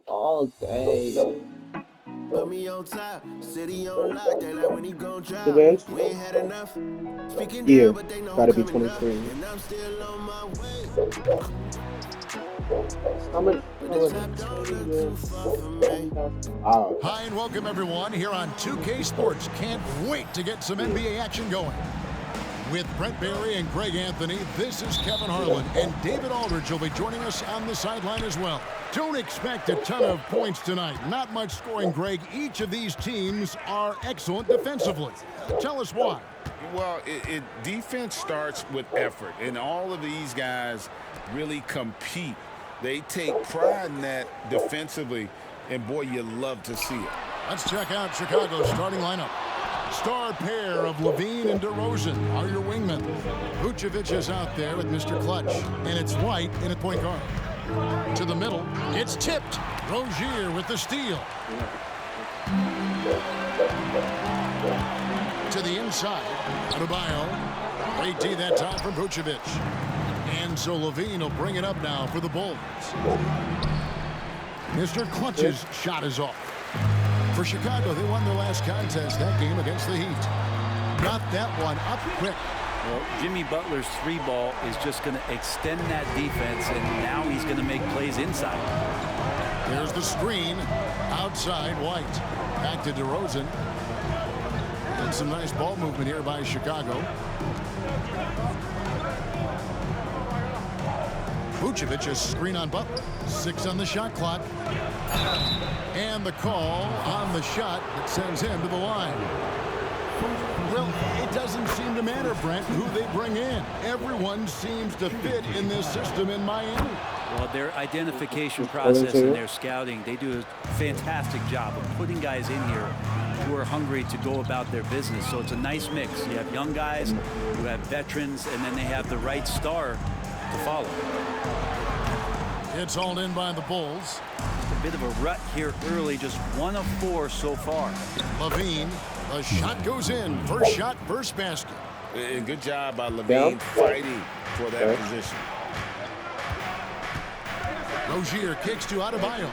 All day. Put me on top, city on lock. They like when he gon' drop. The bench? We ain't had enough. Speaking Yeah, down, but they know I'm gotta be coming up. 23. And I'm still on my way. How much? But the top don't look too far from me. Wow. Hi and welcome everyone here on 2K Sports. Can't wait to get some NBA action going. With Brent Barry and Greg Anthony, this is Kevin Harlan, and David Aldridge will be joining us on the sideline as well. Don't expect a ton of points tonight. Not much scoring, Greg. Each of these teams are excellent defensively. Tell us why. Well, defense starts with effort, and all of these guys really compete. They take pride in that defensively, and boy, you love to see it. Let's check out Chicago's starting lineup. Star pair of Levine and DeRozan are your wingmen. Vucevic is out there with Mr. Clutch, and it's White in at point guard. To the middle, it's tipped. Rozier with the steal. To the inside, Adebayo. Great D that time from Vucevic. And so Levine will bring it up now for the Bulls. Mr. Clutch's shot is off. For Chicago, they won their last contest that game against the Heat. Got that one up quick. Well, Jimmy Butler's three ball is just going to extend that defense, and now he's going to make plays inside. There's the screen. Outside, White. Back to DeRozan. And some nice ball movement here by Chicago. Vucevic is screen on Butler. 6 on the shot clock. And the call on the shot that sends him to the line. Well, it doesn't seem to matter, Brent, who they bring in. Everyone seems to fit in this system in Miami. Well, their identification process and their scouting, they do a fantastic job of putting guys in here who are hungry to go about their business. So it's a nice mix. You have young guys, you have veterans, and then they have the right star to follow. It's hauled in by the Bulls. A bit of a rut here early, just 1 of 4 so far. Levine, the shot goes in. First shot, first basket. And good job by Levine fighting for that position. Rozier kicks to Adebayo.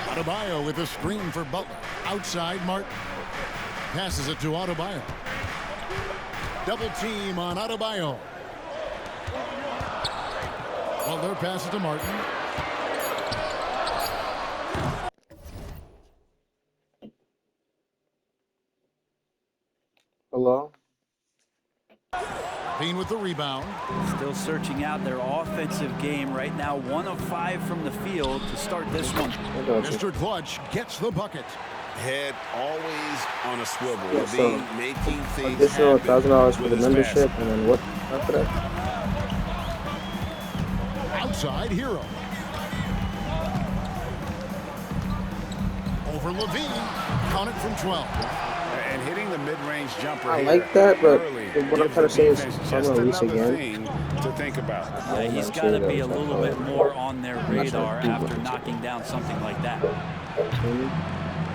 Adebayo with a screen for Butler. Outside, Martin. Passes it to Adebayo. Double team on Adebayo. Butler passes to Martin. Hello? Bean with the rebound. Still searching out their offensive game right now. 1 of 5 from the field to start this one. Mr. Clutch gets the bucket. Head always on a swivel. Yeah, so making things additional happen $1,000 for with the his membership, basket. and then what after that? Outside, Hero. Over Levine. Count it from 12. And hitting the mid-range jumper I here like that, but early what I'm gives trying to say is the defense I'm just gonna lose another again. thing to think about. Yeah, he's got to be a little bit more on their radar after knocking down something like that.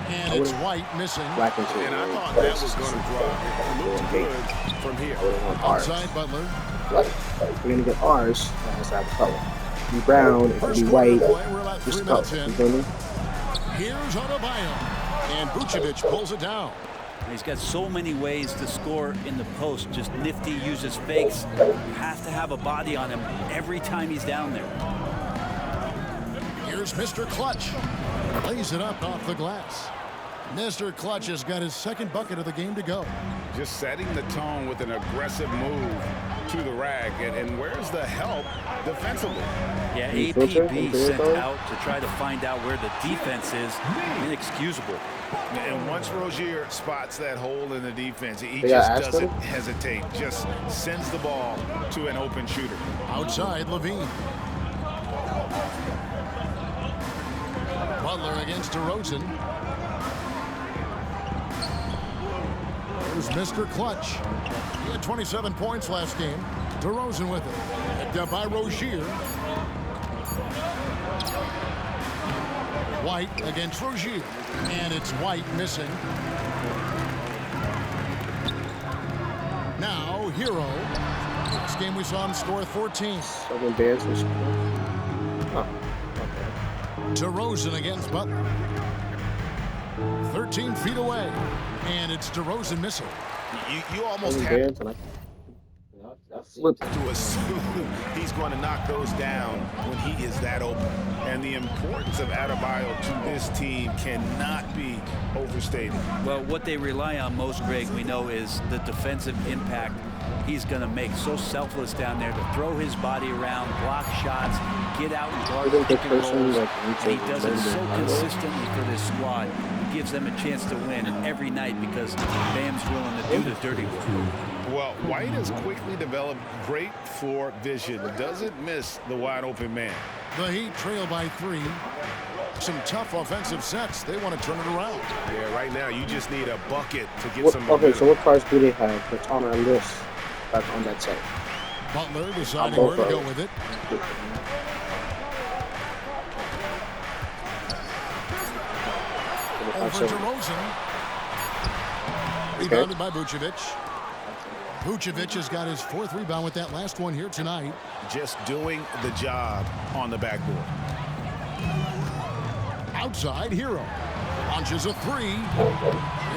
And it's White missing. And I thought that was going to drop. It looked good from here. Outside, Butler. If we're gonna get ours, that has to have a color. Be brown, it can First be quarter white, play, we're about 3 just color. minutes You in. feel me? Here's Adebayo. And Vucevic pulls it down. He's got so many ways to score in the post. Just nifty, uses fakes. You have to have a body on him every time he's down there. Here's Mr. Clutch. Lays it up off the glass. Mr. Clutch has got his second bucket of the game to go. Just setting the tone with an aggressive move to the rack. And where's the help defensively? Yeah, APB sent out to try to find out where the defense is. Inexcusable. And once Rozier spots that hole in the defense, he just doesn't hesitate. Just sends the ball to an open shooter. Outside, Levine. Butler against DeRozan. Here's Mr. Clutch. He had 27 points last game. DeRozan with it. Picked up by Rozier. White against Rozier. And it's White missing. Now, Hero. Last game we saw him score 14. Southern Bears was okay. DeRozan against Butler. 13 feet away. And it's DeRozan missing. You almost Southern have Bears, and I flipped. to assume he's going to knock those down when he is that open. And the importance of Adebayo to this team cannot be overstated. Well, what they rely on most, Greg, we know, is the defensive impact he's going to make. So selfless down there to throw his body around, block shots, get out and guard pick and rolls. And he does it so consistently for this squad. He gives them a chance to win every night because Bam's willing to do the dirty work. Well, White has quickly developed great floor vision. Doesn't miss the wide open man. The Heat trail by 3. Some tough offensive sets. They want to turn it around. Yeah, right now you just need a bucket to get some Okay, momentum. so what cards do they have that's on our list that's on that set? Butler deciding where to go with it. Over DeRozan. Rebounded by Vucevic. Vucevic has got his 4th rebound with that last one here tonight. Just doing the job on the backboard. Outside, Hero launches a 3.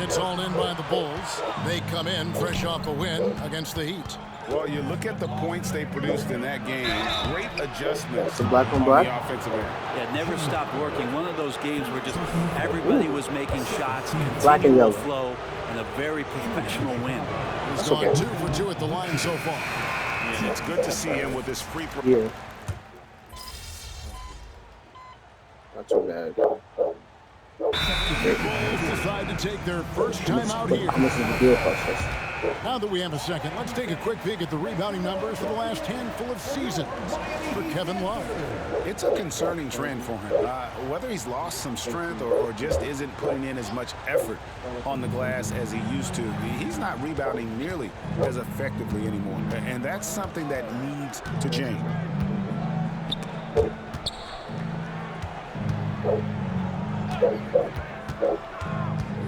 It's all in by the Bulls. They come in fresh off a win against the Heat. Well, you look at the points they produced in that game. Great adjustments The black on on black? the offensive end. Yeah, never stopped working. One of those games where just everybody was making shots, Black and continual yellow. flow, and a very professional win. He's That's gone okay. 2 for 2 at the line so far. Yeah, it's good to see him with this free throw. Yeah. Not too bad. Bulls decide to take their first time out here. How much is the deal cost us? Now that we have a second, let's take a quick peek at the rebounding numbers for the last handful of seasons for Kevin Love. It's a concerning trend for him. Whether he's lost some strength or just isn't putting in as much effort on the glass as he used to, he's not rebounding nearly as effectively anymore. And that's something that needs to change.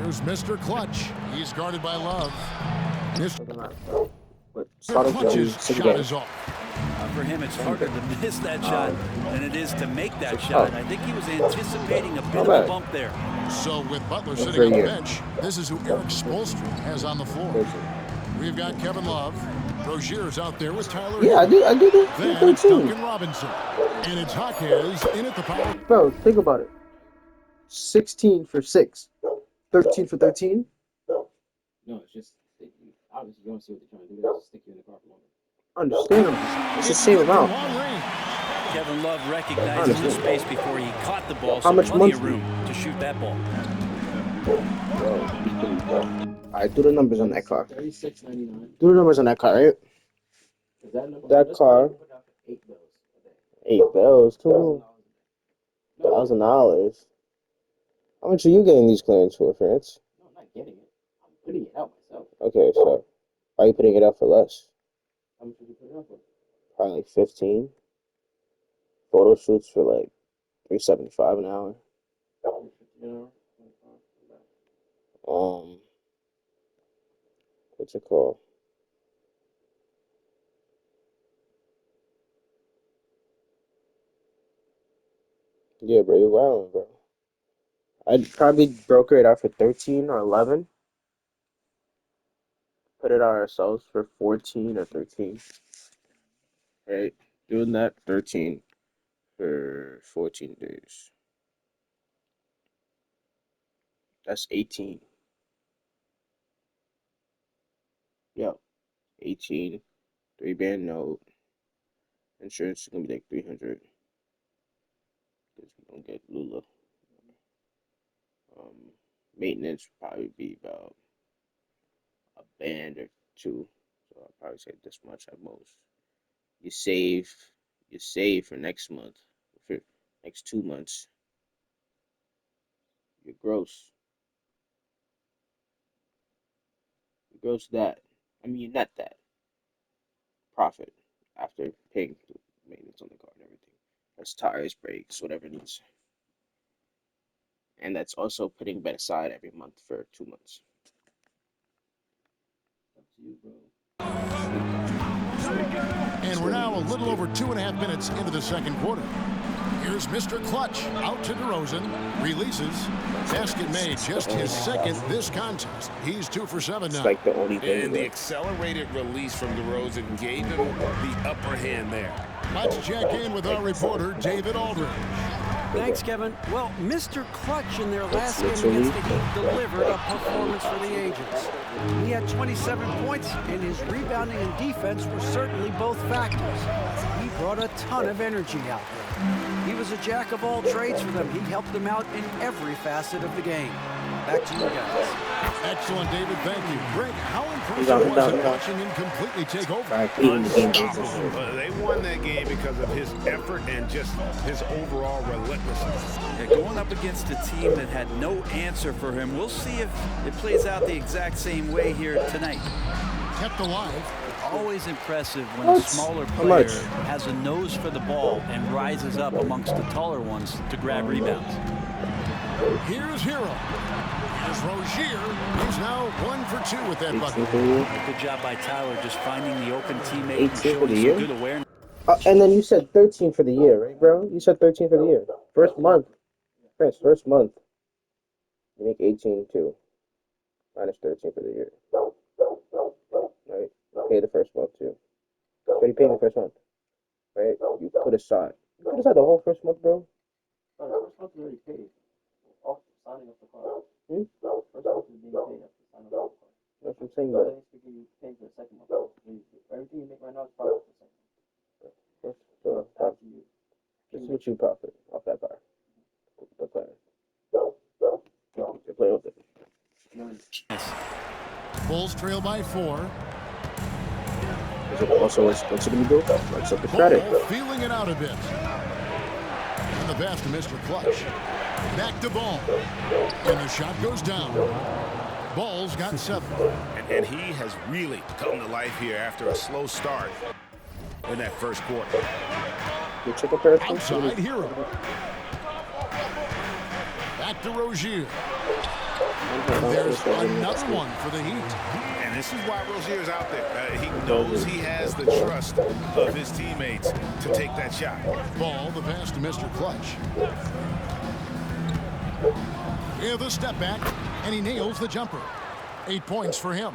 Here's Mr. Clutch. He's guarded by Love. Mr. But start off with Clutch's six shot games. is off. For him, it's harder to miss that shot than it is to make that shot. I think he was anticipating a bit of a bump there. So with Butler for sitting on a the year. bench, this is who Eric Spoelstra has on the floor. We've got Kevin Love. Rozier's out there with Tyler. Yeah, I do that. Then it's Duncan Robinson. And it's Jaquez in at the power. Bro, think about it. 16 for 6. 13 for 13. No, it's just obviously you don't see what they're trying to do. They just stick you in the car for longer. Understandable. It's the same amount. Long range. Kevin Love recognizes the space before he caught the ball, How so much plenty of monthly? room to shoot that ball. Alright, do the numbers on that car. $36.99. Do the numbers on that car, right? Is that enough? That car. $8 a day. $8 bills, $2,000. How much are you getting these clearance for, France? No, I'm not getting it. I'm putting it out myself. Okay, so why are you putting it up for less? How much would you put it out for? Probably like 15. Photo shoots for like $3.75 an hour. You know? What's it called? Yeah, bro, you're wilding, bro. I'd probably broker it out for 13 or 11. Put it on ourselves for 14 or 13. Right? Doing that 13 for 14 days. That's 18. Yo, 18. 3-band note. Insurance is gonna be like 300. Because we don't get Lula. Maintenance would probably be about a band or 2. So I'll probably say this much at most. You save for next month, for next 2 months. Your gross. That. I mean, you net that profit after paying the maintenance on the car and everything. That's tires, brakes, whatever it needs. And that's also putting bet aside every month for 2 months. Up to you, bro. And we're now a little over 2.5 minutes into the second quarter. Here's Mr. Clutch out to DeRozan. Releases. Basket made. Just his second this contest. He's 2 for 7 now. It's like the only thing. And the accelerated release from DeRozan gave him the upper hand there. Let's check in with our reporter, David Aldridge. Thanks, Kevin. Well, Mr. Clutch in their last game against the Heat delivered a performance for the ages. He had 27 points, and his rebounding and defense were certainly both factors. He brought a ton of energy out there. He was a jack of all trades for them. He helped them out in every facet of the game. Back to you guys. Excellent, David. Thank you. Greg, how impressive was it watching him completely take over? Unstoppable. They won that game because of his effort and just his overall relentlessness. Yeah, going up against a team that had no answer for him. We'll see if it plays out the exact same way here tonight. Kept alive. Always impressive when a smaller player has a nose for the ball and rises up amongst the taller ones to grab rebounds. Here's Hero. Here's Rozier. He's now 1 for 2 with that bucket. Good job by Tyler just finding the open teammate and 18 for the showing year? some good awareness. And then you said 13 for the year, right, bro? You said 13 for the year. First month. Chris, first month. You make 18 too. Minus 13 for the year. Right? You pay the first month too. So you pay the first month. Right? You put aside. You put aside the whole first month, bro? No, the first month is already paid. Off signing up the card. Hmm? First month is being paid after signing up the card. That's what I'm saying, So but then it's because you pay for the second month. Everything you make right now is profit for the second month. so, After you. this is what you profit off that bar. The player. You're playing with it. Bulls trail by 4. Is it also what's it gonna do? What's up the credit? Ball feeling it out a bit. And the pass to Mr. Clutch. Back to Ball. And the shot goes down. Ball's got 7. And he has really come to life here after a slow start in that first quarter. You check a pair of Outside Hero. Back to Rozier. And there's another one for the Heat. And this is why Rozier's out there. He knows he has the trust of his teammates to take that shot. Ball, the pass to Mr. Clutch. Yeah, the step back, and he nails the jumper. 8 points for him.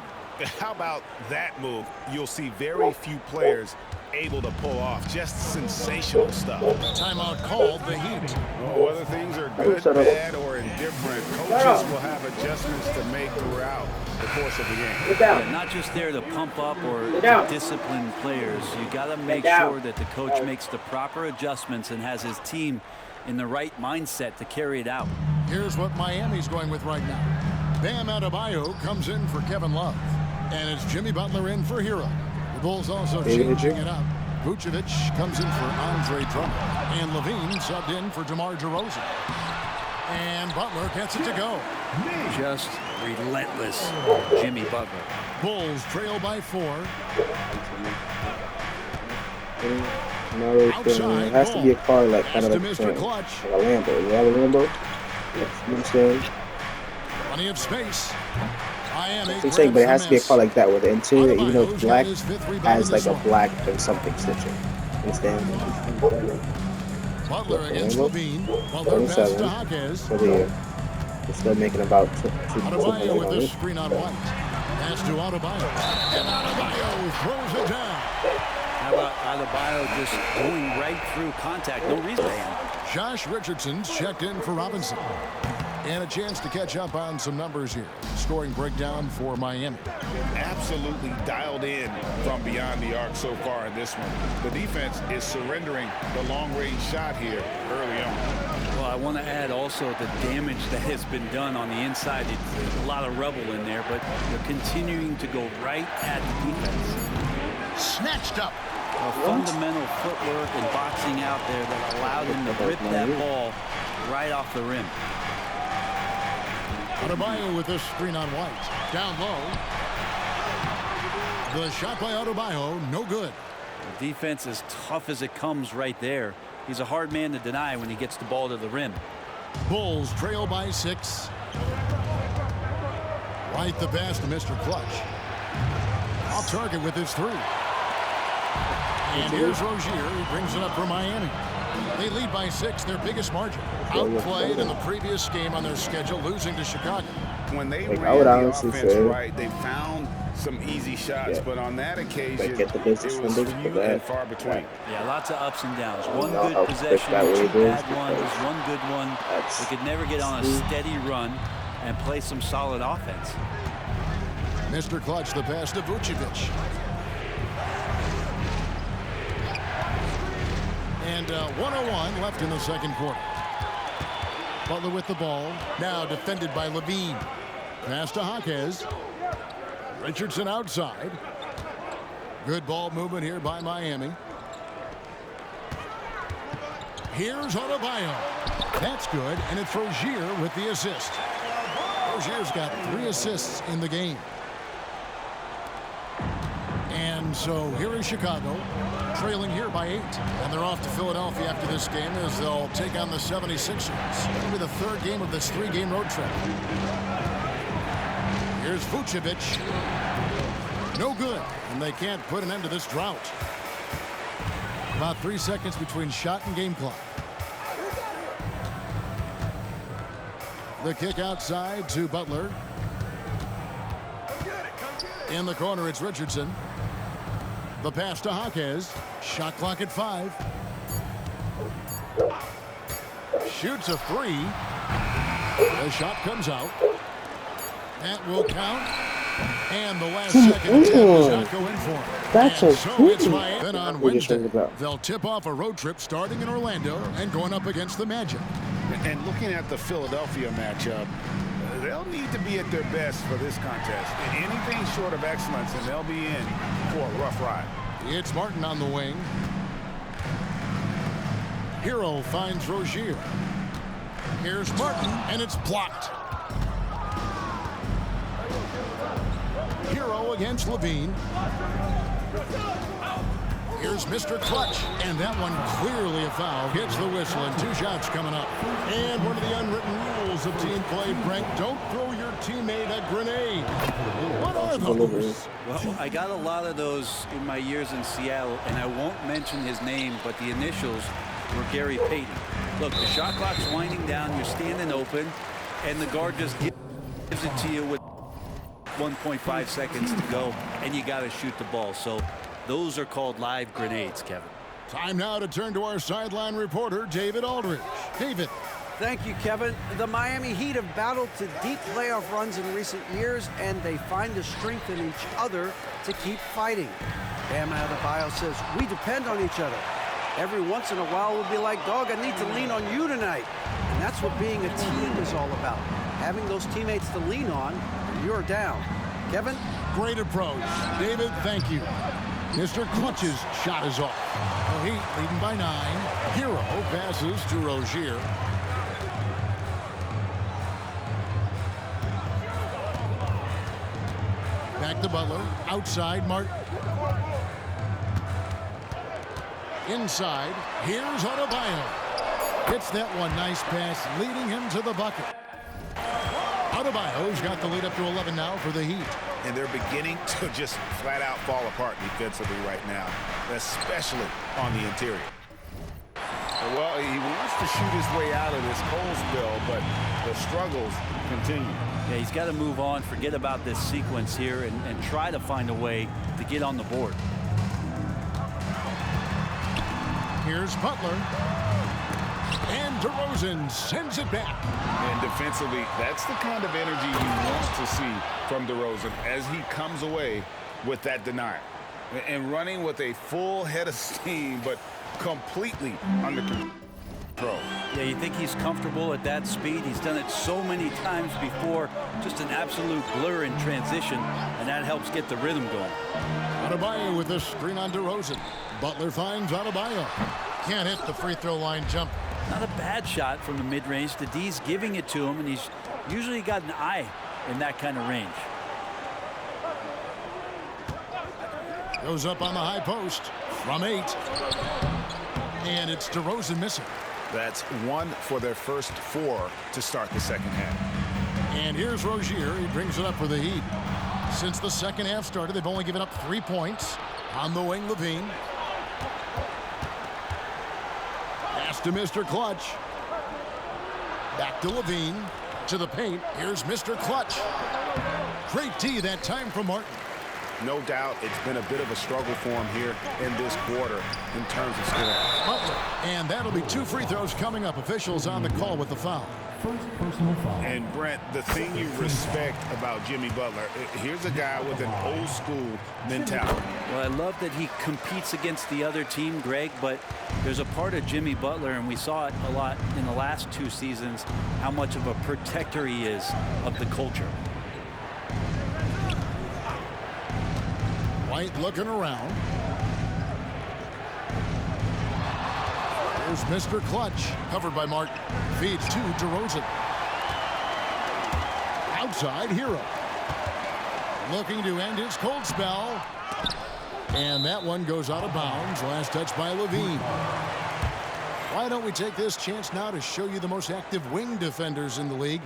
How about that move? You'll see very few players able to pull off. Just sensational stuff. Timeout called the Heat. Whether things are good, bad, or indifferent, coaches will have adjustments to make throughout the course of the game. Yeah, not just there to pump up or to discipline players. You got to make sure that the coach makes the proper adjustments and has his team in the right mindset to carry it out. Here's what Miami's going with right now. Bam Adebayo comes in for Kevin Love. And it's Jimmy Butler in for Hero. The Bulls also changing it up. Vucevic comes in for Andre Drummond. And Levine subbed in for DeMar DeRozan. And Butler gets it to go. Just relentless, Jimmy Butler. Bulls trail by 4. No, it has to be a car like kind of like Mr. Clutch. a Lambo. You have a Lambo? You know what I'm saying? Plenty of space. Miami. I'm saying, but it has to be a car like that where the interior, even though it's black, has like a black and something stitching. Understand? Butler against Levine. Butler pass to 27 Hawkes. for the year. They're still making about Adebayo with the 200. screen on White. Pass to Adebayo. And Adebayo throws it down. How about Adebayo just going right through contact? No reason to him. Josh Richardson's checked in for Robinson. And a chance to catch up on some numbers here. Scoring breakdown for Miami. Absolutely dialed in from beyond the arc so far in this one. The defense is surrendering the long-range shot here early on. Well, I want to add also the damage that has been done on the inside. It's a lot of rubble in there, but they're continuing to go right at the defense. Snatched up. Fundamental footwork and boxing out there that allowed him to rip that ball right off the rim. Adebayo with this screen on White. Down low. The shot by Adebayo, no good. The defense as tough as it comes right there. He's a hard man to deny when he gets the ball to the rim. Bulls trail by 6. White the pass to Mr. Clutch. Off target with his 3. And here's Rozier, who brings it up for Miami. They lead by 6, their biggest margin. Outplayed in the previous game on their schedule, losing to Chicago. When they Like, ran the offense right, they found some easy shots, but on that occasion, it was few and far between. Yeah, lots of ups and downs. One good possession, 2 bad ones, one good one. They could never get on a steady run and play some solid offense. Mr. Clutch, the pass to Vucevic. And 1:01 left in the second quarter. Butler with the ball. Now defended by Levine. Pass to Jaquez. Richardson outside. Good ball movement here by Miami. Here's Adebayo. That's good, and it's Rozier with the assist. Rozier's got 3 assists in the game. And so here is Chicago, trailing here by 8. And they're off to Philadelphia after this game as they'll take on the 76ers. It'll be the 3rd game of this 3-game road trip. Here's Vucevic. No good, and they can't put an end to this drought. About 3 seconds between shot and game clock. The kick outside to Butler. In the corner, it's Richardson. The pass to Jaquez. Shot clock at 5. Shoots a 3. The shot comes out. That will count. And the last second attempt does not go in for him. That's and a so it's Miami. Then on Wednesday, they'll tip off a road trip starting in Orlando and going up against the Magic. And looking at the Philadelphia matchup, they'll need to be at their best for this contest. Anything short of excellence, and they'll be in for a rough ride. It's Martin on the wing. Hero finds Rozier. Here's Martin, and it's blocked. Hero against Levine. Here's Mr. Clutch, and that one clearly a foul. Gets the whistle, and 2 shots coming up. And one of the unwritten rules of team play, Brent, don't throw your teammate a grenade. What are those? Well, I got a lot of those in my years in Seattle, and I won't mention his name, but the initials were Gary Payton. Look, the shot clock's winding down, you're standing open, and the guard just gives it to you with 1.5 seconds to go, and you got to shoot the ball. So those are called live grenades, Kevin. Time now to turn to our sideline reporter, David Aldridge. David. Thank you, Kevin. The Miami Heat have battled to deep playoff runs in recent years, and they find the strength in each other to keep fighting. Bam Adebayo says, we depend on each other. Every once in a while, we'll be like, dog, I need to lean on you tonight. And that's what being a team is all about. Having those teammates to lean on when you're down. Kevin? Great approach. David, thank you. Mr. Clutch's shot is off. The Heat leading by 9. Hero passes to Rozier. Back to Butler. Outside, Martin. Inside. Here's Adebayo. Hits that one. Nice pass, leading him to the bucket. Adebayo's got the lead up to 11 now for the Heat. And they're beginning to just flat out fall apart defensively right now, especially on the interior. Well, he wants to shoot his way out of this cold spell, but the struggles continue. Yeah, he's got to move on, forget about this sequence here, and try to find a way to get on the board. Here's Butler. And DeRozan sends it back. And defensively, that's the kind of energy you want to see from DeRozan as he comes away with that denial. And running with a full head of steam, but completely under control. Yeah, you think he's comfortable at that speed. He's done it so many times before. Just an absolute blur in transition, and that helps get the rhythm going. Adebayo with a screen on DeRozan. Butler finds Adebayo. Can't hit the free throw line jump. Not a bad shot from the mid-range. The D's giving it to him, and he's usually got an eye in that kind of range. Goes up on the high post from 8. And it's DeRozan missing. That's 1 for their first 4 to start the second half. And here's Rozier. He brings it up for the Heat. Since the second half started, they've only given up 3 points. On the wing, Levine. Pass to Mr. Clutch. Back to Levine. To the paint. Here's Mr. Clutch. Great D that time from Martin. No doubt it's been a bit of a struggle for him here in this quarter in terms of scoring. Butler. And that'll be 2 free throws coming up. Officials on the call with the foul. And Brent, the thing you respect about Jimmy Butler, here's a guy with an old school mentality. Well, I love that he competes against the other team, Greg, but there's a part of Jimmy Butler, and we saw it a lot in the last 2 seasons, how much of a protector he is of the culture. White looking around. Here's Mr. Clutch, covered by Martin. Feeds to DeRozan. Outside, Hero. Looking to end his cold spell. And that one goes out of bounds. Last touch by Levine. Why don't we take this chance now to show you the most active wing defenders in the league?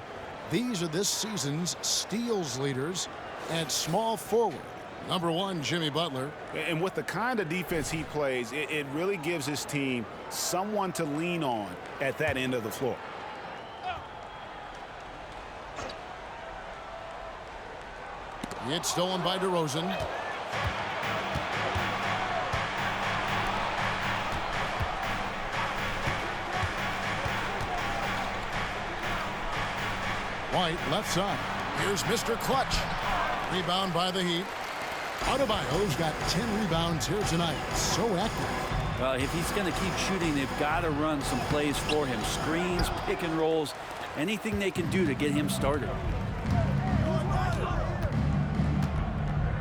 These are this season's steals leaders at small forward. Number 1, Jimmy Butler. And with the kind of defense he plays, it really gives his team someone to lean on at that end of the floor. It's stolen by DeRozan. White left side. Here's Mr. Clutch. Rebound by the Heat. ADEBAYO's got 10 rebounds here tonight. So active. Well, if he's going to keep shooting, they've got to run some plays for him. Screens, pick and rolls, anything they can do to get him started.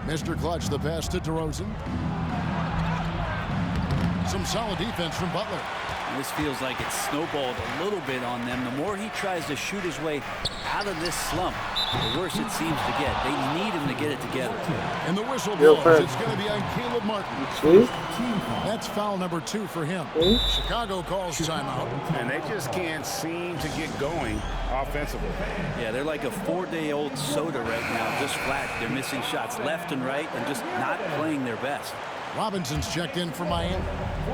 Mr. Clutch, the pass to DeRozan. Some solid defense from Butler. This feels like it's snowballed a little bit on them. The more he tries to shoot his way out of this slump, the worse it seems to get. They need him to get it together. And the whistle blows. It's going to be on Caleb Martin. That's foul number 2 for him. Chicago calls timeout. And they just can't seem to get going offensively. Yeah, they're like a 4-day-old soda right now, just flat. They're missing shots left and right and just not playing their best. Robinson's checked in for Miami.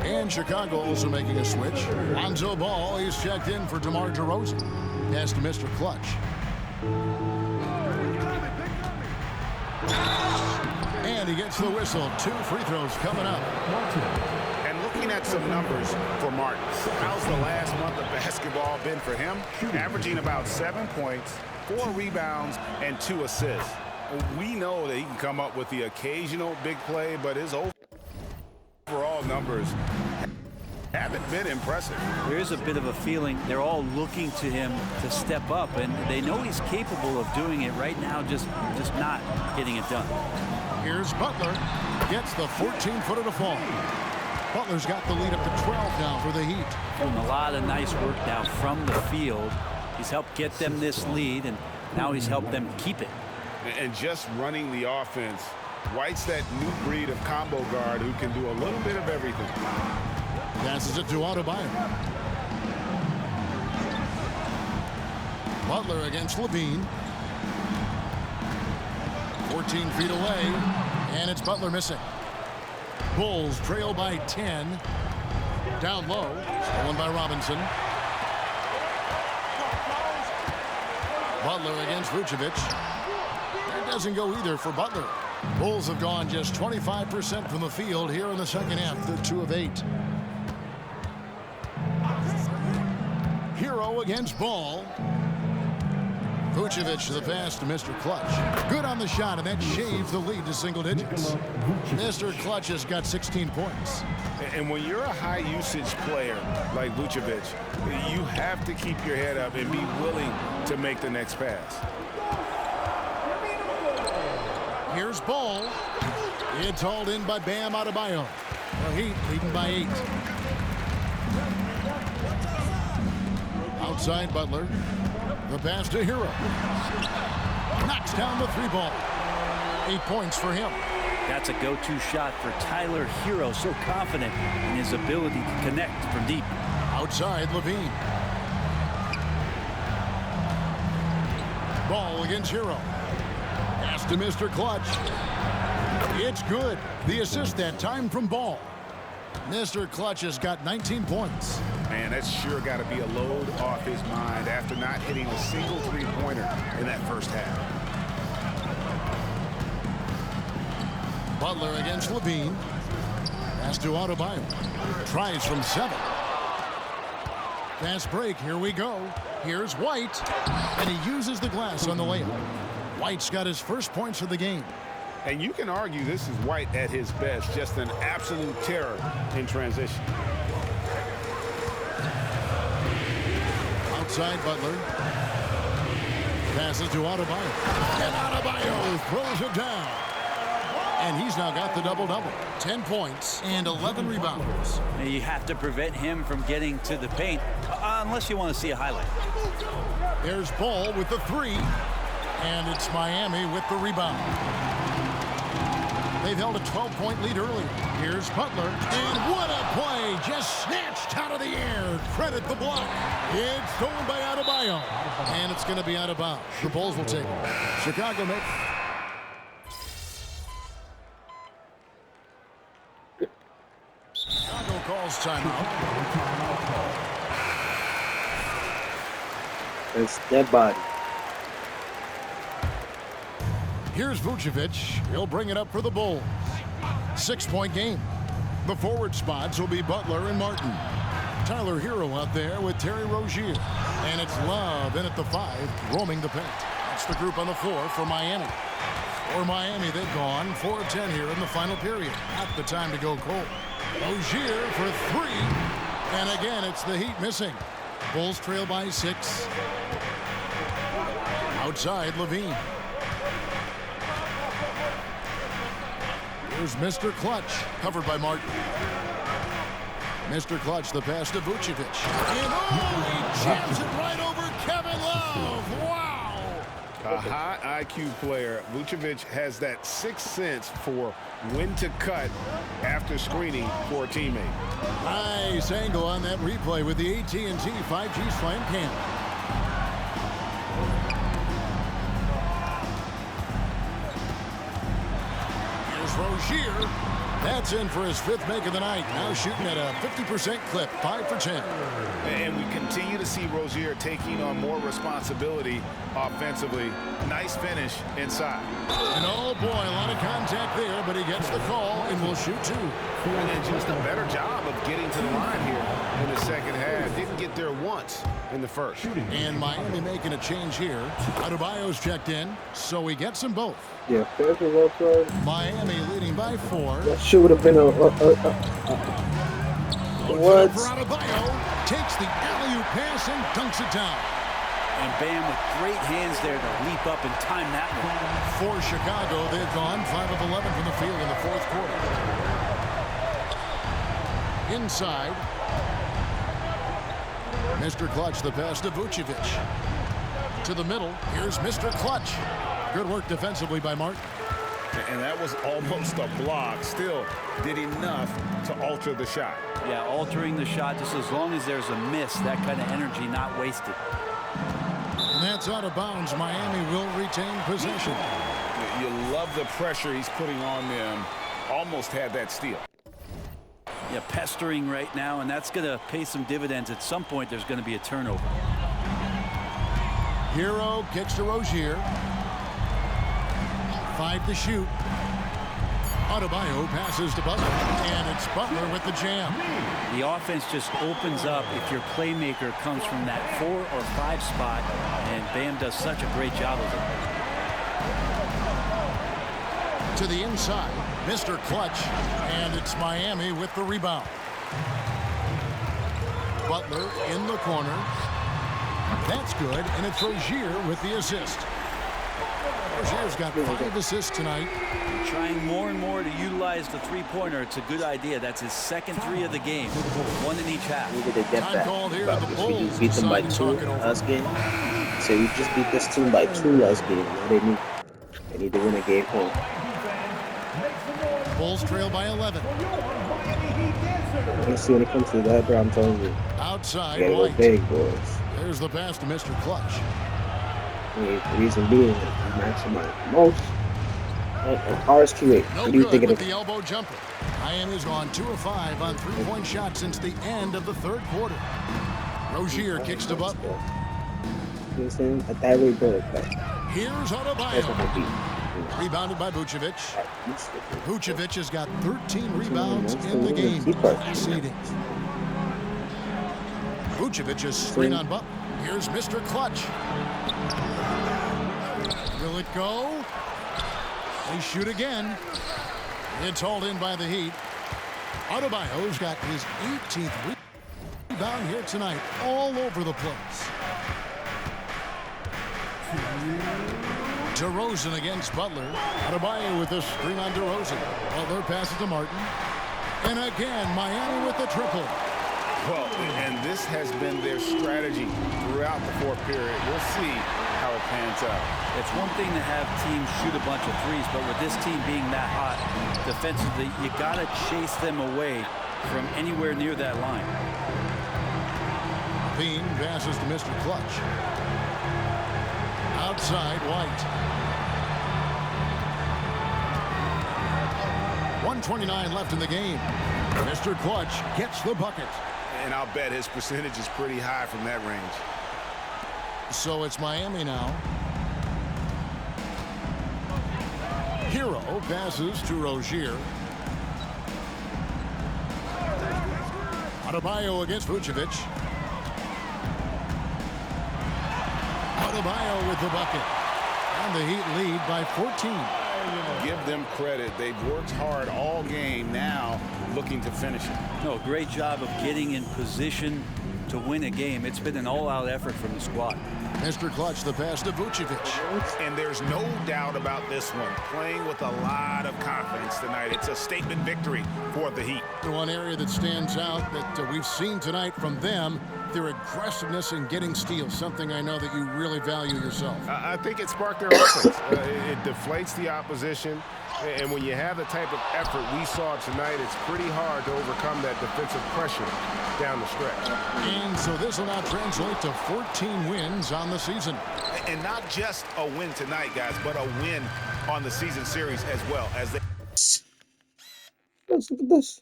And Chicago also making a switch. Lonzo Ball, he's checked in for DeMar DeRozan. Pass to Mr. Clutch. And he gets the whistle. 2 free throws coming up. And looking at some numbers for Martin, how's the last month of basketball been for him? Averaging about 7 points, 4 rebounds, and 2 assists. We know that he can come up with the occasional big play, but his overall numbers haven't been impressive. There is a bit of a feeling they're all looking to him to step up, and they know he's capable of doing it right now, just not getting it done. Here's Butler. Gets the 14-footer to fall. Butler's got the lead up to 12 now for the Heat. Doing a lot of nice work now from the field. He's helped get them this lead, and now he's helped them keep it. And just running the offense, White's that new breed of combo guard who can do a little bit of everything. Passes it to ADEBAYO. Butler against Levine. 14 feet away, and it's Butler missing. Bulls trail by 10. Down low, stolen by Robinson. Butler against Vucevic. That doesn't go either for Butler. Bulls have gone just 25% from the field here in the second half. They're 2 of 8. Hero against Ball. Vucevic the pass to Mr. Clutch. Good on the shot, and that shaves the lead to single digits. Mr. Clutch has got 16 points. And when you're a high-usage player like Vucevic, you have to keep your head up and be willing to make the next pass. Here's Ball. It's hauled in by Bam ADEBAYO. The Heat leading by 8. Outside Butler. The pass to Hero. Knocks down the 3 ball. 8 points for him. That's a go-to shot for Tyler Hero. So confident in his ability to connect from deep. Outside Levine. Ball against Hero. Pass to Mr. Clutch. It's good. The assist that time from Ball. Mr. Clutch has got 19 points. Man, that's sure got to be a load off his mind after not hitting a single three-pointer in that first half. Butler against Levine. Pass to Adebayo. Tries from 7. Fast break. Here we go. Here's White. And he uses the glass on the layup. White's got his first points of the game. And you can argue this is White at his best. Just an absolute terror in transition. Outside Butler. Passes to Adebayo. And Adebayo throws it down. And he's now got the double-double. 10 points and 11 rebounds. You have to prevent him from getting to the paint, unless you want to see a highlight. There's Ball with the 3. And it's Miami with the rebound. They've held a 12-point lead earlier. Here's Butler. And what a play. Just snatched out of the air. Credit the block. It's stolen by Adebayo. And it's going to be out of bounds. The Bulls will take it. Chicago makes... Chicago calls timeout. It's that body. Here's Vucevic. He'll bring it up for the Bulls. 6-point game. The forward spots will be Butler and Martin. Tyler Hero out there with Terry Rozier. And it's Love in at the 5, roaming the paint. That's the group on the floor for Miami. For Miami, they've gone 4 of 10 here in the final period. Not the time to go cold. Rozier for 3. And again, it's the Heat missing. Bulls trail by 6. Outside, Levine. Here's Mr. Clutch, covered by Martin. Mr. Clutch, the pass to Vucevic. And he jams it right over Kevin Love. Wow! A high IQ player. Vucevic has that sixth sense for when to cut after screening for a teammate. Nice angle on that replay with the AT&T 5G Slam Cam. Rozier, that's in for his 5th make of the night. Now shooting at a 50% clip, 5 for 10. And we continue to see Rozier taking on more responsibility offensively. Nice finish inside. And oh boy, a lot of contact there, but he gets the call and will shoot 2. And then just a better job of getting to the line here in the second half. Didn't get there once in the first. And Miami making a change here. Adebayo's checked in, so he gets them both. Yeah, fair was offside. Miami leading by 4. That should have been a what? For Adebayo, takes the alley-oop pass and dunks it down. And Bam with great hands there to leap up and time that one. For Chicago, they've gone 5 of 11 from the field in the 4th quarter. Inside. Mr. Clutch, the pass to Vucevic. To the middle, here's Mr. Clutch. Good work defensively by Martin. And that was almost a block. Still did enough to alter the shot. Yeah, altering the shot just as long as there's a miss, that kind of energy not wasted. And that's out of bounds. Miami will retain possession. You love the pressure he's putting on them. Almost had that steal. Yeah, pestering right now, and that's going to pay some dividends. At some point, there's going to be a turnover. Hero kicks to Rozier. 5 to shoot. Adebayo passes to Butler, and it's Butler with the jam. The offense just opens up if your playmaker comes from that 4 or 5 spot, and Bam does such a great job of it. To the inside, Mr. Clutch, and it's Miami with the rebound. Butler in the corner. That's good, and it's Rozier with the assist. Rozier's got 5 assists tonight. Trying more and more to utilize the three-pointer. It's a good idea. That's his second 3 of the game. 1 in each half. Needed to get that. The We beat them by 2 last game. So we just beat this team by 2 last game. Now they need to win a game home. Bulls trail by 11. Let's see when it comes to that, bro. I'm telling you. Outside, You gotta go White. big, boys. There's the pass to Mr. Clutch. The reason being, you maximize most. And Taurus Q8. No What do you good think of with it? the elbow jumper. Miami's gone 2 of 5 on 3-point shots since the end of the third quarter. Rozier kicks to Butler. You know what I'm saying? At that rate, bullet cut. Here's That's not Adebayo. gonna be. Rebounded by Vucevic. Vucevic has got 13 That's rebounds that's in the game. key part. Fascinating. Vucevic's screen on Butler. Here's Mr. Clutch. Will it go? They shoot again. It's hauled in by the Heat. Adebayo's got his 18th rebound here tonight, all over the place. DeRozan against Butler. Adebayo with the screen on DeRozan. Butler passes to Martin. And again, Miami with the triple. Well, and this has been their strategy throughout the fourth period. We'll see how it pans out. It's one thing to have teams shoot a bunch of threes, but with this team being that hot defensively, you got to chase them away from anywhere near that line. Bean passes to Mr. Clutch. Outside, White. 1:29 left in the game. Mr. Clutch gets the bucket. And I'll bet his percentage is pretty high from that range. So it's Miami now. Hero passes to Rozier. Adebayo against Vucevic. Adebayo with the bucket. And the Heat lead by 14. Give them credit. They've worked hard all game, now looking to finish it. No, great job of getting in position to win a game. It's been an all-out effort from the squad. Mr. Clutch, the pass to Vucevic. And there's no doubt about this one. Playing with a lot of confidence tonight. It's a statement victory for the Heat. The one area that stands out that we've seen tonight from them, their aggressiveness in getting steals, something I know that you really value yourself. I think it sparked their offense. It deflates the opposition. And when you have the type of effort we saw tonight, it's pretty hard to overcome that defensive pressure down the stretch. And so this will now translate to 14 wins on the season. And not just a win tonight, guys, but a win on the season series as well. As they Look at this.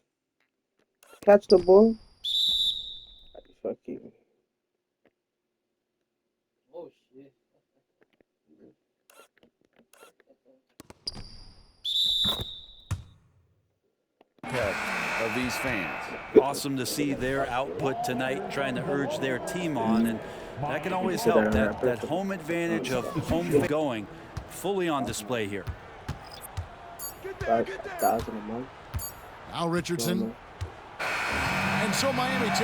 Catch the ball. Fucking. Oh shit. of these fans. Awesome to see their output tonight, trying to urge their team on, and that can always help. That home advantage of home going fully on display here. 5,000 a month. Now Richardson. And so Miami takes